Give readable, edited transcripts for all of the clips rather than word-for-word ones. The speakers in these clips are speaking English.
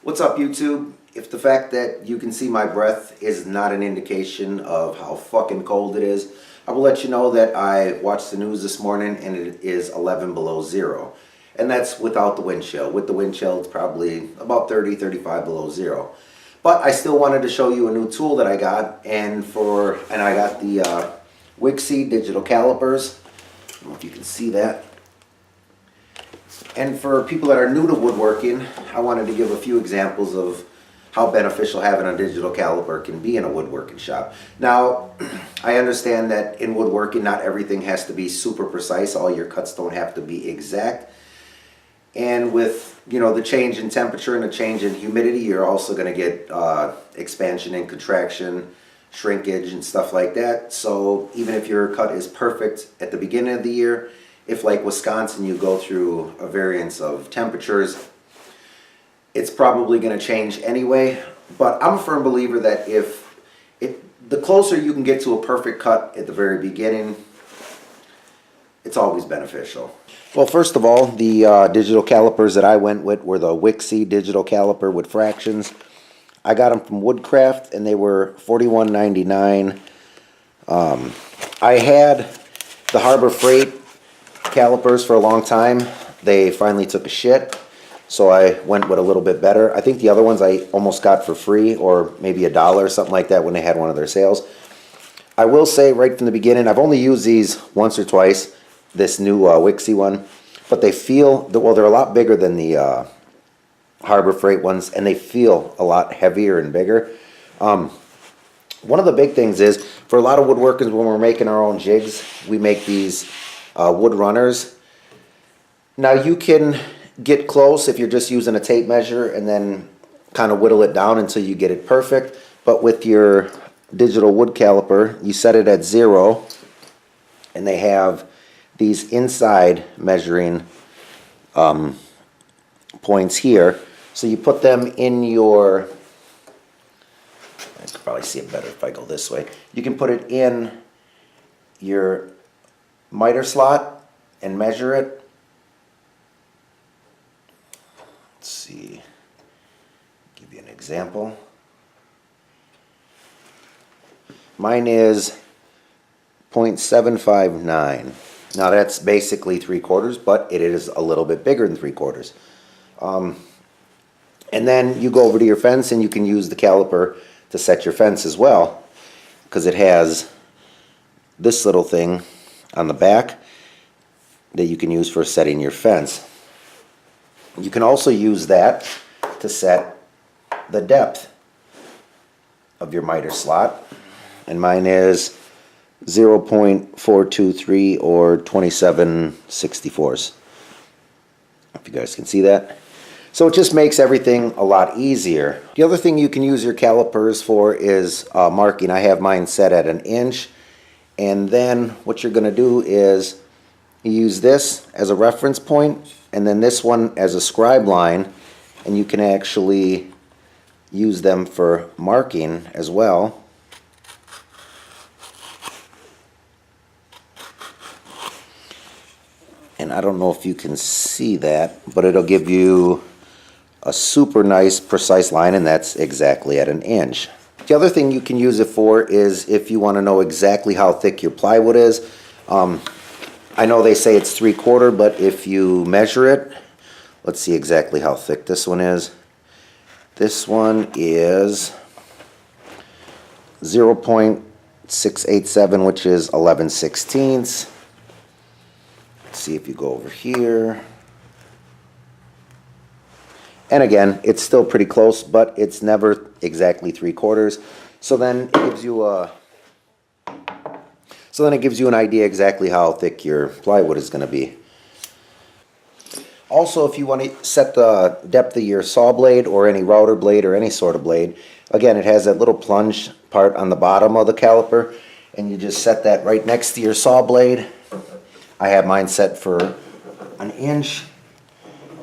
What's up, YouTube? If the fact that you can see my breath is not an indication of how fucking cold it is, I will let you know that I watched the news this morning and it is 11 below zero. And that's without the wind chill. With the wind chill, it's probably about 30, 35 below zero. But I still wanted to show you a new tool that I got, and I got the Wixie digital calipers. I don't know if you can see that. And for people that are new to woodworking, I wanted to give a few examples of how beneficial having a digital caliper can be in a woodworking shop. Now, I understand that in woodworking, not everything has to be super precise. All your cuts don't have to be exact. And with, the change in temperature and the change in humidity, you're also going to get expansion and contraction, shrinkage and stuff like that. So even if your cut is perfect at the beginning of the year, if like Wisconsin you go through a variance of temperatures, it's probably going to change anyway. But I'm a firm believer that the closer you can get to a perfect cut at the very beginning, it's always beneficial. Well, first of all, the digital calipers that I went with were the Wixie digital caliper with fractions. I got them from Woodcraft and they were $41.99. I had the Harbor Freight calipers for a long time. They finally took a shit, so I went with a little bit better. I think the other ones I almost got for free, or maybe $1 or something like that when they had one of their sales. I will say right from the beginning, I've only used these once or twice, this new Wixie one, but they feel, well, they're a lot bigger than the Harbor Freight ones, and they feel a lot heavier and bigger. One of the big things is, for a lot of woodworkers, when we're making our own jigs, we make these wood runners. Now you can get close if you're just using a tape measure and then kind of whittle it down until you get it perfect. But with your digital wood caliper, you set it at 0, and they have these inside measuring points here. So you put them in your, I can probably see it better if I go this way. You can put it in your miter slot and measure it. Let's see, give you an example. Mine is 0.759. Now that's basically 3/4, but it is a little bit bigger than 3/4. And then you go over to your fence and you can use the caliper to set your fence as well, because it has this little thing on the back that you can use for setting your fence. You can also use that to set the depth of your miter slot, and mine is 0.423 or 27/64. If you guys can see that. So it just makes everything a lot easier. The other thing you can use your calipers for is marking. I have mine set at 1 inch. And then what you're going to do is you use this as a reference point, and then this one as a scribe line, and you can actually use them for marking as well. And I don't know if you can see that, but it'll give you a super nice precise line, and that's exactly at 1 inch. The other thing you can use it for is if you want to know exactly how thick your plywood is. I know they say it's 3/4, but if you measure it, let's see exactly how thick this one is. This one is 0.687, which is 11/16. Let's see if you go over here. And again, it's still pretty close, but it's never exactly 3/4. So then it gives you an idea exactly how thick your plywood is going to be. Also, if you want to set the depth of your saw blade or any router blade or any sort of blade, again, it has that little plunge part on the bottom of the caliper, and you just set that right next to your saw blade. I have mine set for 1 inch,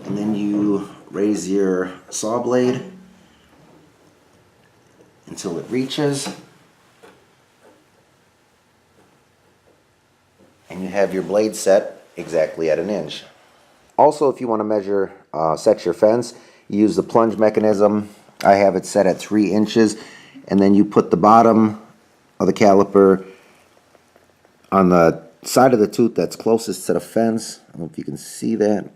and then you raise your saw blade until it reaches, and you have your blade set exactly at 1 inch. Also, if you want to measure, set your fence, You use the plunge mechanism. I have it set at 3 inches, and then you put the bottom of the caliper on the side of the tooth that's closest to the fence. I don't know if you can see that.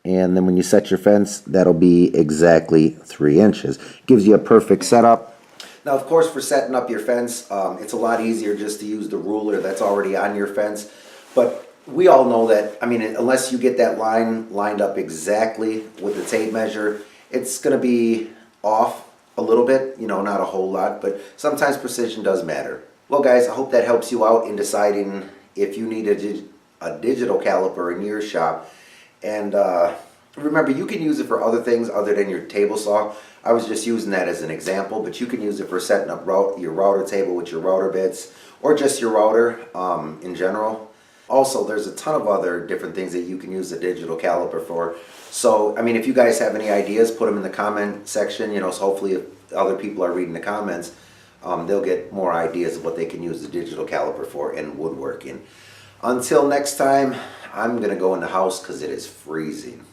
And then when you set your fence, that'll be exactly 3 inches. Gives you a perfect setup. Now, of course, for setting up your fence, it's a lot easier just to use the ruler that's already on your fence. But we all know that, I mean, unless you get that line lined up exactly with the tape measure, it's going to be off a little bit, you know, not a whole lot, but sometimes precision does matter. Well, guys, I hope that helps you out in deciding if you need a digital caliper in your shop. And remember, you can use it for other things other than your table saw. I was just using that as an example, but you can use it for setting up your router table with your router bits, or just your router in general. Also, there's a ton of other different things that you can use the digital caliper for. So, I mean, if you guys have any ideas, put them in the comment section, you know, so hopefully if other people are reading the comments, they'll get more ideas of what they can use the digital caliper for in woodworking. Until next time, I'm going to go in the house because it is freezing.